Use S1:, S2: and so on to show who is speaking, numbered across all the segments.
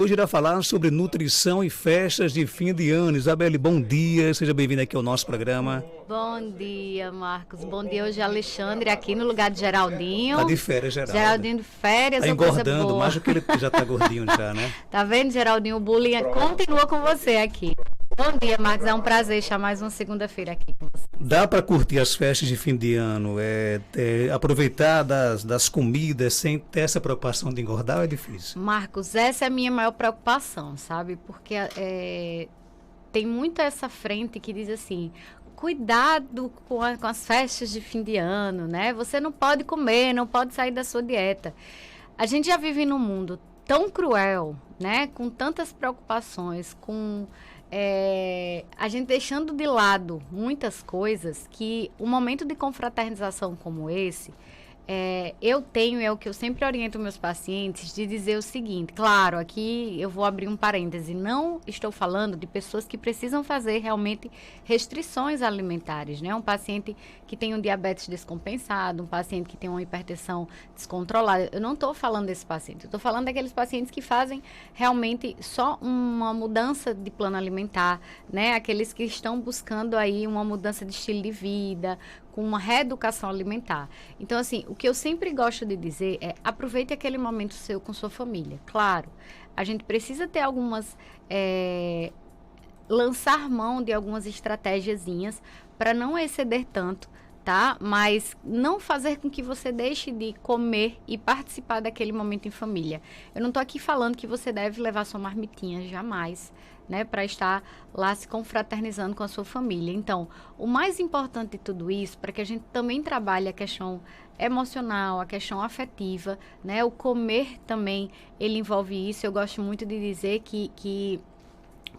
S1: Hoje irá falar sobre nutrição e festas de fim de ano. Isabelle, bom dia, seja bem-vinda aqui ao nosso programa.
S2: Bom dia, Marcos. Bom dia, hoje é Alexandre, aqui no lugar de Geraldinho.
S1: Tá de férias, Geraldo.
S2: Geraldinho de férias,
S1: Tá
S2: uma coisa
S1: engordando,
S2: boa.
S1: mais do que ele já tá gordinho já, né?
S2: Tá vendo, Geraldinho? O bullying continua com você aqui. Bom dia, Marcos. É um prazer estar mais uma segunda-feira aqui com você.
S1: Dá para curtir as festas de fim de ano, aproveitar das comidas sem ter essa preocupação de engordar ou é difícil?
S2: Marcos, essa é a minha maior preocupação, sabe? Porque tem muito essa frente que diz assim: cuidado com as festas de fim de ano, né? Você não pode comer, não pode sair da sua dieta. A gente já vive num mundo tão cruel, né? Com tantas preocupações, a gente deixando de lado muitas coisas, que um momento de confraternização como esse, eu tenho, é o que eu sempre oriento meus pacientes, de dizer o seguinte: claro, aqui eu vou abrir um parêntese, não estou falando de pessoas que precisam fazer realmente restrições alimentares, né? Um paciente que tem um diabetes descompensado, um paciente que tem uma hipertensão descontrolada, eu não estou falando desse paciente, eu estou falando daqueles pacientes que fazem realmente só uma mudança de plano alimentar, né? Aqueles que estão buscando aí uma mudança de estilo de vida, com uma reeducação alimentar. Então, assim, o que eu sempre gosto de dizer é: aproveite aquele momento seu com sua família. Claro, a gente precisa ter lançar mão de algumas estratégiazinhas para não exceder tanto, tá? Mas não fazer com que você deixe de comer e participar daquele momento em família. Eu não estou aqui falando que você deve levar sua marmitinha, jamais, né, para estar lá se confraternizando com a sua família. Então, o mais importante de tudo isso, para que a gente também trabalhe a questão emocional, a questão afetiva, né, o comer também, ele envolve isso. Eu gosto muito de dizer que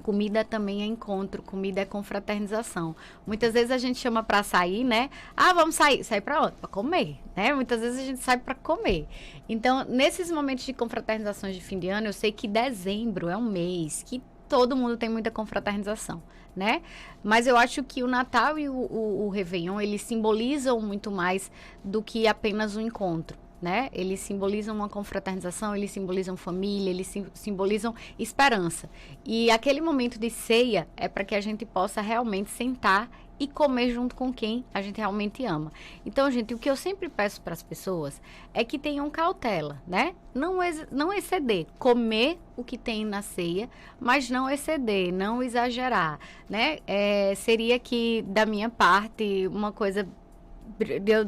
S2: comida também é encontro, comida é confraternização. Muitas vezes a gente chama para sair, né? Ah, vamos sair. Sair para onde? Para comer, né? Muitas vezes a gente sai para comer. Então, nesses momentos de confraternizações de fim de ano, eu sei que dezembro é um mês que todo mundo tem muita confraternização, né? Mas eu acho que o Natal e o Réveillon, eles simbolizam muito mais do que apenas um encontro, né? Eles simbolizam uma confraternização, eles simbolizam família, eles simbolizam esperança. E aquele momento de ceia é para que a gente possa realmente sentar e comer junto com quem a gente realmente ama. Então, gente, o que eu sempre peço para as pessoas é que tenham cautela, né? Não exceder, comer o que tem na ceia, mas não exceder, não exagerar, né? Seria que, da minha parte, uma coisa...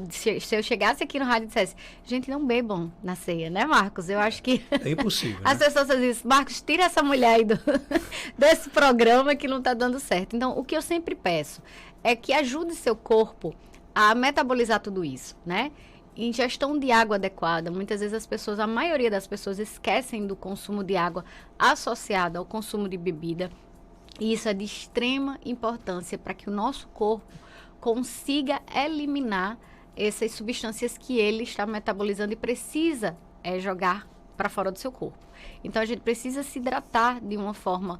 S2: Se eu chegasse aqui no rádio e dissesse: gente, não bebam na ceia, né, Marcos? Eu acho que
S1: É impossível,
S2: as
S1: né?
S2: pessoas dizem: Marcos, tira essa mulher aí desse programa que não está dando certo. Então, o que eu sempre peço é que ajude seu corpo a metabolizar tudo isso, né? Ingestão de água adequada. Muitas vezes a maioria das pessoas esquecem do consumo de água associado ao consumo de bebida. E isso é de extrema importância para que o nosso corpo consiga eliminar essas substâncias que ele está metabolizando e precisa jogar para fora do seu corpo. Então, a gente precisa se hidratar de uma forma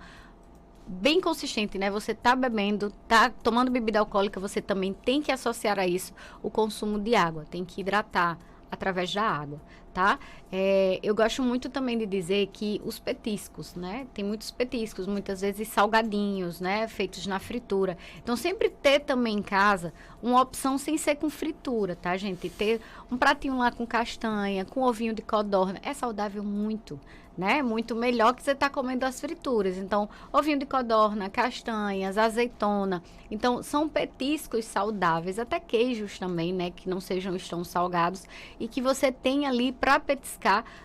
S2: bem consistente, né? Você tá bebendo, tá tomando bebida alcoólica, você também tem que associar a isso o consumo de água, tem que hidratar através da água, tá? Eu gosto muito também de dizer que os petiscos, né? Tem muitos petiscos, muitas vezes salgadinhos, né? Feitos na fritura. Então, sempre ter também em casa uma opção sem ser com fritura, tá, gente? Ter um pratinho lá com castanha, com ovinho de codorna, é saudável muito, né? Muito melhor que você tá comendo as frituras. Então, ovinho de codorna, castanhas, azeitona. Então, são petiscos saudáveis, até queijos também, né? Que não sejam tão salgados e que você tem ali para petiscar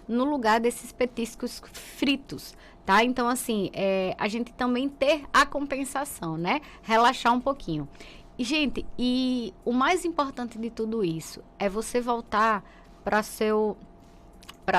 S2: no lugar desses petiscos fritos, tá? Então, assim, a gente também ter a compensação, né? Relaxar um pouquinho. E, gente, e o mais importante de tudo isso é você voltar para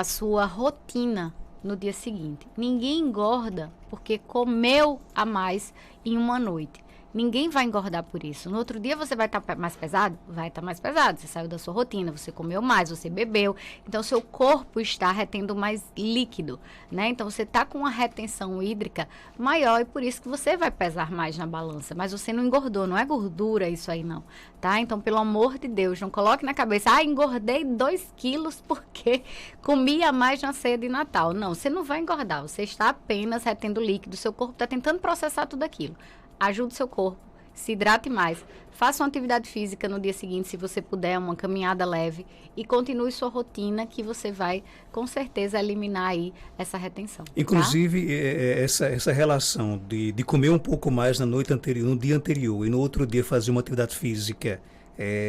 S2: sua rotina no dia seguinte. Ninguém engorda porque comeu a mais em uma noite. Ninguém vai engordar por isso. No outro dia você vai estar mais pesado? Vai estar mais pesado. Você saiu da sua rotina, você comeu mais, você bebeu. Então, seu corpo está retendo mais líquido, né? Então, você está com uma retenção hídrica maior e por isso que você vai pesar mais na balança. Mas você não engordou, não é gordura isso aí não, tá? Então, pelo amor de Deus, não coloque na cabeça, engordei 2 quilos porque comia mais na ceia de Natal. Não, você não vai engordar, você está apenas retendo líquido, seu corpo está tentando processar tudo aquilo. Ajude o seu corpo, se hidrate mais, faça uma atividade física no dia seguinte, se você puder, uma caminhada leve e continue sua rotina que você vai, com certeza, eliminar aí essa retenção.
S1: Inclusive, tá? essa relação de comer um pouco mais na noite anterior, no dia anterior e no outro dia fazer uma atividade física,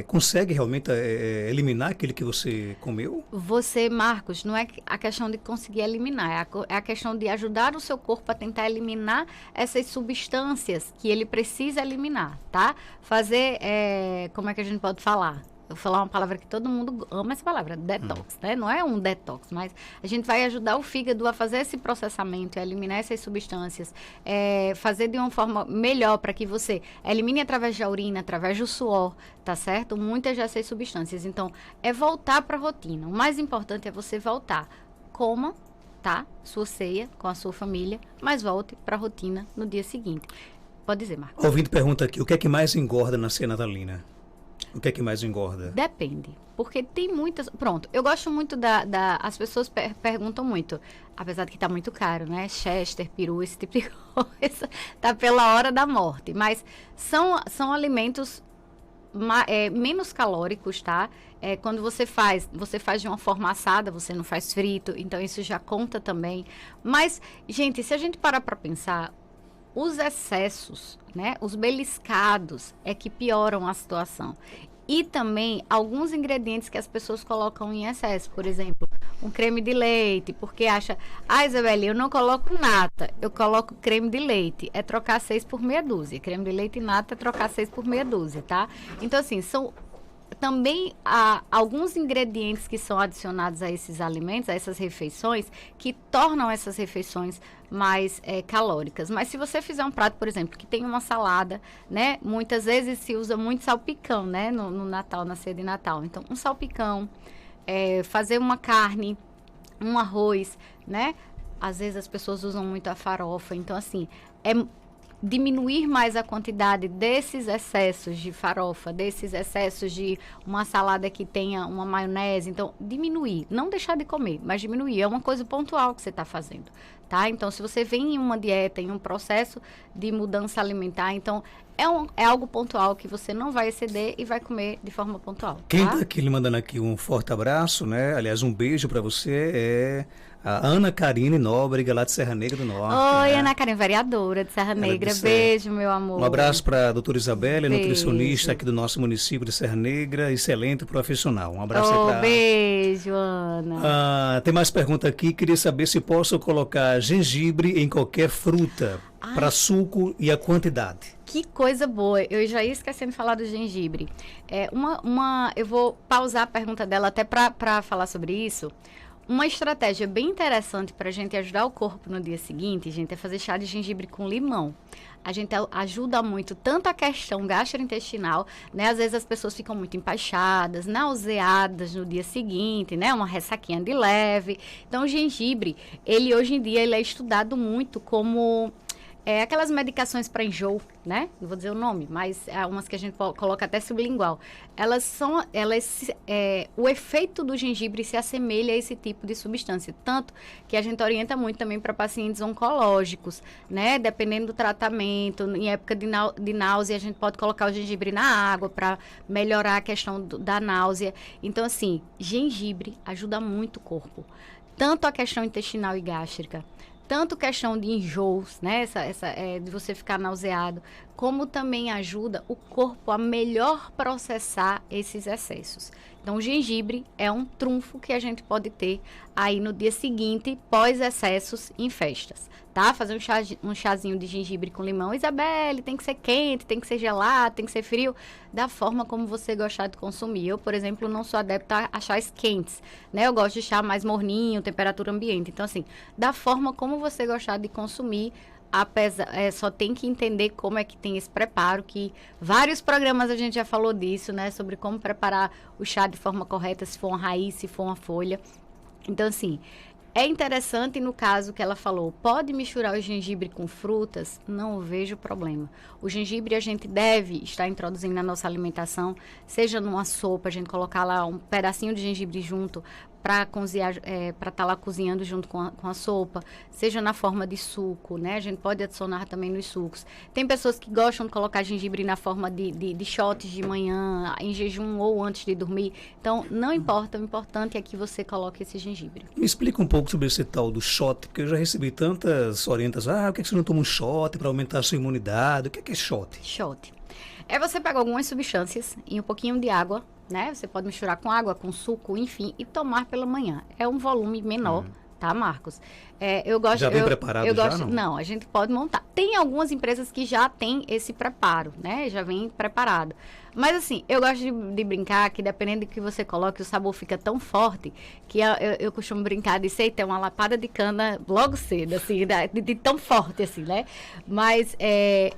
S1: consegue realmente eliminar aquele que você comeu?
S2: Você, Marcos, não é a questão de conseguir eliminar, é a questão de ajudar o seu corpo a tentar eliminar essas substâncias que ele precisa eliminar, tá? Fazer, como é que a gente pode falar? Eu vou falar uma palavra que todo mundo ama, essa palavra, detox, né? Não é um detox, mas a gente vai ajudar o fígado a fazer esse processamento, a eliminar essas substâncias, fazer de uma forma melhor para que você elimine através da urina, através do suor, tá certo? Muitas dessas substâncias. Então, é voltar para a rotina. O mais importante é você voltar. Coma, tá? Sua ceia com a sua família, mas volte para a rotina no dia seguinte. Pode dizer, Marcos.
S1: O ouvinte pergunta aqui, o que é que mais engorda na ceia natalina? O que é que mais engorda?
S2: Depende, porque tem muitas... Pronto, eu gosto muito as pessoas perguntam muito, apesar de que tá muito caro, né? Chester, peru, esse tipo de coisa, tá pela hora da morte. Mas são alimentos menos calóricos, tá? Quando você faz de uma forma assada, você não faz frito, então isso já conta também. Mas, gente, se a gente parar para pensar, os excessos, né, os beliscados é que pioram a situação. E também alguns ingredientes que as pessoas colocam em excesso, por exemplo, um creme de leite, porque acha, Isabelle, eu não coloco nata, eu coloco creme de leite, é trocar 6 por meia dúzia. Creme de leite e nata é trocar 6 por meia dúzia, tá? Então, assim, são também há alguns ingredientes que são adicionados a esses alimentos, a essas refeições, que tornam essas refeições mais calóricas. Mas se você fizer um prato, por exemplo, que tem uma salada, né? Muitas vezes se usa muito salpicão, né? No Natal, na ceia de Natal. Então, um salpicão, fazer uma carne, um arroz, né? Às vezes as pessoas usam muito a farofa. Então, assim, diminuir mais a quantidade desses excessos de farofa, desses excessos de uma salada que tenha uma maionese. Então, diminuir, não deixar de comer, mas diminuir. É uma coisa pontual que você está fazendo, tá? Então, se você vem em uma dieta, em um processo de mudança alimentar, então, é algo pontual que você não vai exceder e vai comer de forma pontual.
S1: Quem está aqui lhe mandando aqui um forte abraço, né? Aliás, um beijo para você a Ana Karine Nóbrega, lá de Serra Negra do Norte.
S2: Oi,
S1: né?
S2: Ana Karine, vereadora de Serra Negra. Beijo, meu amor.
S1: Um abraço para a doutora Isabelle, nutricionista aqui do nosso município de Serra Negra, excelente profissional. Um abraço aí para...
S2: Beijo, Ana.
S1: Tem mais pergunta aqui, queria saber se posso colocar gengibre em qualquer fruta, para suco e a quantidade.
S2: Que coisa boa, eu já ia esquecendo de falar do gengibre. Eu vou pausar a pergunta dela até para falar sobre isso. Uma estratégia bem interessante para a gente ajudar o corpo no dia seguinte, gente, é fazer chá de gengibre com limão. A gente ajuda muito, tanto a questão gastrointestinal, né? Às vezes as pessoas ficam muito empachadas, nauseadas no dia seguinte, né? Uma ressaquinha de leve. Então, o gengibre, hoje em dia, ele é estudado muito como... aquelas medicações para enjoo, né? Não vou dizer o nome, mas umas que a gente coloca até sublingual. O efeito do gengibre se assemelha a esse tipo de substância. Tanto que a gente orienta muito também para pacientes oncológicos, né? Dependendo do tratamento, em época de náusea, a gente pode colocar o gengibre na água para melhorar a questão da náusea. Então, assim, gengibre ajuda muito o corpo. Tanto a questão intestinal e gástrica, tanto questão de enjoos, né? De você ficar nauseado, como também ajuda o corpo a melhor processar esses excessos. Então, o gengibre é um trunfo que a gente pode ter aí no dia seguinte, pós-excessos em festas, tá? Fazer um chazinho de gengibre com limão. Isabelle, tem que ser quente, tem que ser gelado, tem que ser frio, da forma como você gostar de consumir. Eu, por exemplo, não sou adepta a chás quentes, né? Eu gosto de chá mais morninho, temperatura ambiente. Então, assim, da forma como você gostar de consumir, só tem que entender como é que tem esse preparo, que vários programas a gente já falou disso, né? Sobre como preparar o chá de forma correta, se for uma raiz, se for uma folha. Então, assim, é interessante no caso que ela falou, pode misturar o gengibre com frutas? Não vejo problema. O gengibre a gente deve estar introduzindo na nossa alimentação, seja numa sopa, a gente colocar lá um pedacinho de gengibre junto para estar lá cozinhando junto com a sopa, seja na forma de suco, né? A gente pode adicionar também nos sucos. Tem pessoas que gostam de colocar gengibre na forma de shots de manhã, em jejum ou antes de dormir. Então, não importa, o importante é que você coloque esse gengibre.
S1: Me explica um pouco sobre esse tal do shot, porque eu já recebi tantas orientações. Por que você não toma um shot para aumentar a sua imunidade? O que é shot?
S2: Shot. É você pegar algumas substâncias e um pouquinho de água, né? Você pode misturar com água, com suco, enfim, e tomar pela manhã. É um volume menor, tá, Marcos? Eu gosto,
S1: já vem preparado já,
S2: não, a gente pode montar. Tem algumas empresas que já têm esse preparo, né? Já vem preparado. Mas assim, eu gosto de brincar que dependendo do que você coloque, o sabor fica tão forte que eu costumo brincar de ser ter uma lapada de cana logo cedo, assim, de tão forte assim, né? Mas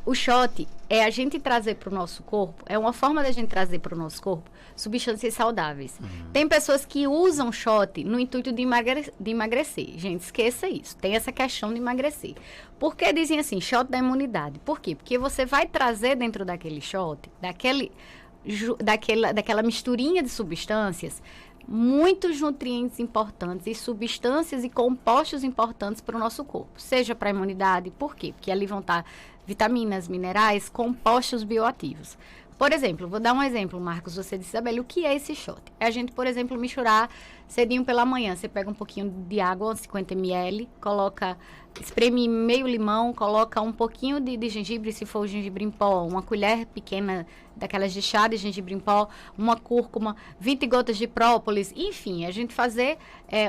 S2: o shot é a gente trazer para o nosso corpo, é uma forma da gente trazer para o nosso corpo substâncias saudáveis. Tem pessoas que usam shot no intuito de emagrecer. Gente, esqueça isso. Tem essa questão de emagrecer. Por que dizem assim, shot da imunidade? Por quê? Porque você vai trazer dentro daquele shot, daquela misturinha de substâncias, muitos nutrientes importantes e substâncias e compostos importantes para o nosso corpo. Seja para a imunidade, por quê? Porque ali vão estar vitaminas, minerais, compostos bioativos. Por exemplo, vou dar um exemplo, Marcos, você disse, Isabelle, o que é esse shot? É a gente, por exemplo, misturar cedinho pela manhã. Você pega um pouquinho de água, 50 ml, espreme meio limão, coloca um pouquinho de gengibre, se for o gengibre em pó, uma colher pequena daquelas de chá de gengibre em pó, uma cúrcuma, 20 gotas de própolis, enfim, a gente fazer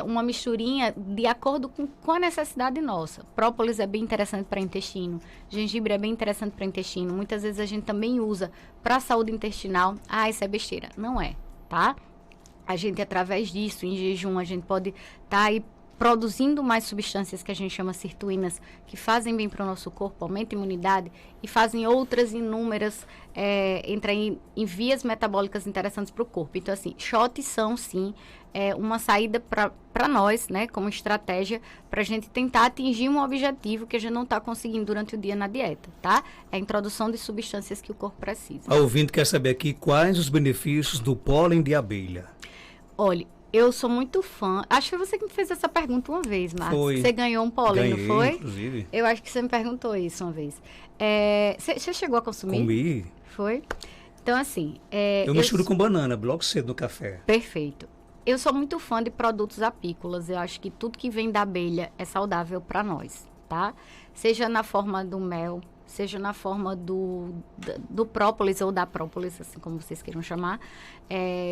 S2: uma misturinha de acordo com a necessidade nossa. Própolis é bem interessante para intestino, gengibre é bem interessante para intestino, muitas vezes a gente também usa para a saúde intestinal. Isso é besteira. Não é, tá? A gente, através disso, em jejum, a gente pode estar aí produzindo mais substâncias que a gente chama sirtuínas, que fazem bem para o nosso corpo, aumentam a imunidade e fazem outras inúmeras, entram em vias metabólicas interessantes para o corpo. Então, assim, shots são, sim, uma saída para nós, né, como estratégia, para a gente tentar atingir um objetivo que a gente não está conseguindo durante o dia na dieta, tá? É a introdução de substâncias que o corpo precisa.
S1: A ouvinte quer saber aqui quais os benefícios do pólen de abelha.
S2: Olha, eu sou muito fã. Acho que foi você que me fez essa pergunta uma vez, Marcos.
S1: Foi.
S2: Você ganhou um pólen, não foi?
S1: Inclusive.
S2: Eu acho que você me perguntou isso uma vez. Você chegou a consumir?
S1: Comi.
S2: Foi? Então, assim...
S1: eu misturo com banana, logo cedo no café.
S2: Perfeito. Eu sou muito fã de produtos apícolas. Eu acho que tudo que vem da abelha é saudável para nós, tá? Seja na forma do mel, seja na forma do própolis ou da própolis, assim como vocês queiram chamar,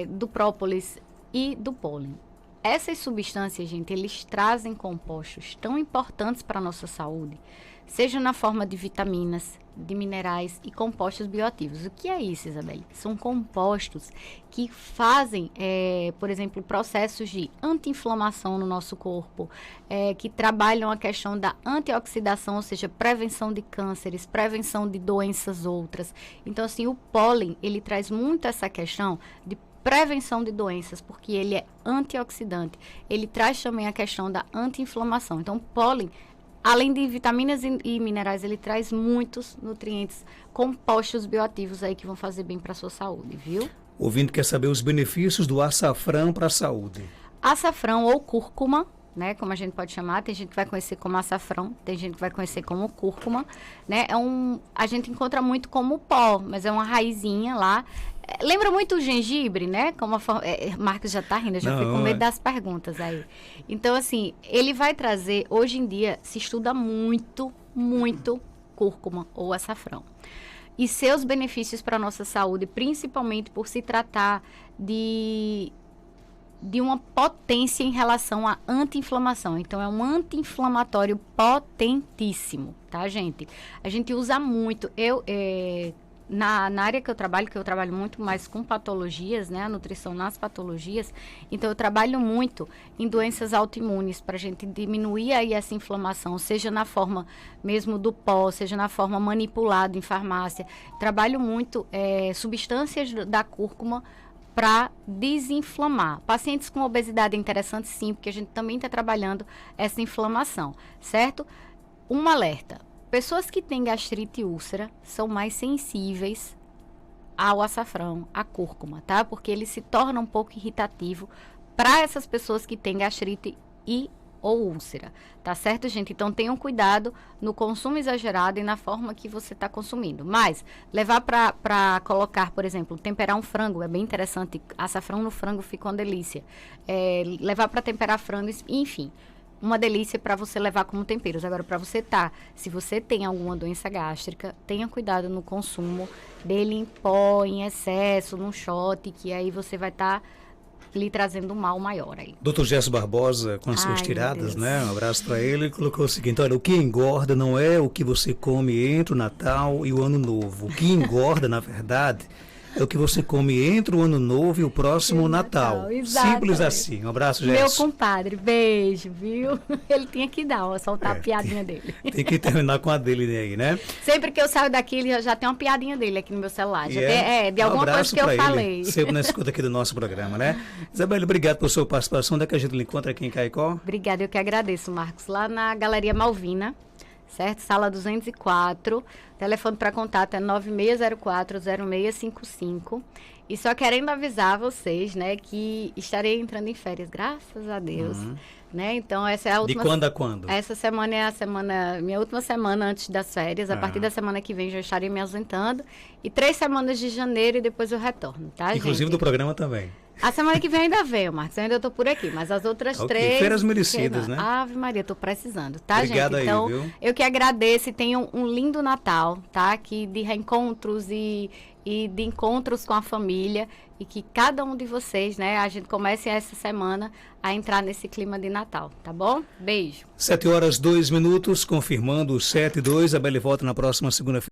S2: do própolis e do pólen. Essas substâncias, gente, eles trazem compostos tão importantes para a nossa saúde, seja na forma de vitaminas, de minerais e compostos bioativos. O que é isso, Isabelle? São compostos que fazem, por exemplo, processos de anti-inflamação no nosso corpo, que trabalham a questão da antioxidação, ou seja, prevenção de cânceres, prevenção de doenças outras. Então, assim, o pólen, ele traz muito essa questão de prevenção de doenças, porque ele é antioxidante. Ele traz também a questão da anti-inflamação. Então, o pólen, além de vitaminas e minerais, ele traz muitos nutrientes, compostos bioativos aí que vão fazer bem para a sua saúde, viu?
S1: O ouvinte quer saber os benefícios do açafrão para a saúde.
S2: Açafrão ou cúrcuma, né, como a gente pode chamar, tem gente que vai conhecer como açafrão, tem gente que vai conhecer como cúrcuma, né, a gente encontra muito como pó, mas é uma raizinha lá, lembra muito o gengibre, né, como Marcos já tá rindo, eu já fui com medo das perguntas aí. Então, assim, ele vai trazer, hoje em dia, se estuda muito, muito cúrcuma ou açafrão. E seus benefícios para a nossa saúde, principalmente por se tratar de uma potência em relação à anti-inflamação. Então, é um anti-inflamatório potentíssimo, tá, gente? A gente usa muito. na área que eu trabalho muito mais com patologias, né? A nutrição nas patologias. Então, eu trabalho muito em doenças autoimunes para a gente diminuir aí essa inflamação, seja na forma mesmo do pó, seja na forma manipulada em farmácia. Trabalho muito substâncias da cúrcuma para desinflamar. Pacientes com obesidade é interessante sim, porque a gente também está trabalhando essa inflamação, certo? Um alerta. Pessoas que têm gastrite e úlcera são mais sensíveis ao açafrão, à cúrcuma, tá? Porque ele se torna um pouco irritativo para essas pessoas que têm gastrite e ou úlcera, tá certo, gente? Então, tenham cuidado no consumo exagerado e na forma que você está consumindo. Mas, levar para colocar, por exemplo, temperar um frango, é bem interessante. Açafrão no frango fica uma delícia. Levar para temperar frango, enfim, uma delícia para você levar como temperos. Agora, para você se você tem alguma doença gástrica, tenha cuidado no consumo dele em pó, em excesso, num shot, que aí você vai estar lhe trazendo um mal maior aí.
S1: Dr. Gerson Barbosa, com as suas tiradas, né? Um abraço para ele, colocou o seguinte: olha, o que engorda não é o que você come entre o Natal e o Ano Novo. O que engorda, na verdade, é o que você come entre o Ano Novo e o próximo Natal. Simples assim. Um abraço, Gerson.
S2: Meu compadre, beijo, viu? Ele tinha que soltar a piadinha dele.
S1: Tem que terminar com a dele aí, né?
S2: Sempre que eu saio daqui, ele já tem uma piadinha dele aqui no meu celular. De alguma coisa que eu falei.
S1: Sempre na escuta aqui do nosso programa, né? Isabelle, obrigado por sua participação. Onde é que a gente encontra aqui em Caicó?
S2: Obrigada, eu que agradeço, Marcos. Lá na Galeria Malvina, certo? Sala 204. Telefone para contato é 9604-0655. E só querendo avisar vocês, né, que estarei entrando em férias, graças a Deus. Né? Então, essa é a última...
S1: De quando a quando?
S2: Essa semana é minha última semana antes das férias. A partir da semana que vem já estarei me ausentando. E 3 semanas de janeiro e depois eu retorno, tá,
S1: Inclusive
S2: gente?
S1: do programa também.
S2: A semana que vem ainda venho, Marcos. Eu ainda estou por aqui, mas as outras 3...
S1: Feiras merecidas, né?
S2: Ave Maria, estou precisando, tá,
S1: Obrigado
S2: gente? Então,
S1: aí, viu?
S2: eu que agradeço e tenham um lindo Natal, tá? Que de reencontros e de encontros com a família e que cada um de vocês, né, a gente comece essa semana a entrar nesse clima de Natal, tá bom? Beijo.
S1: 7h02, confirmando 7h02. A Belle volta na próxima segunda-feira.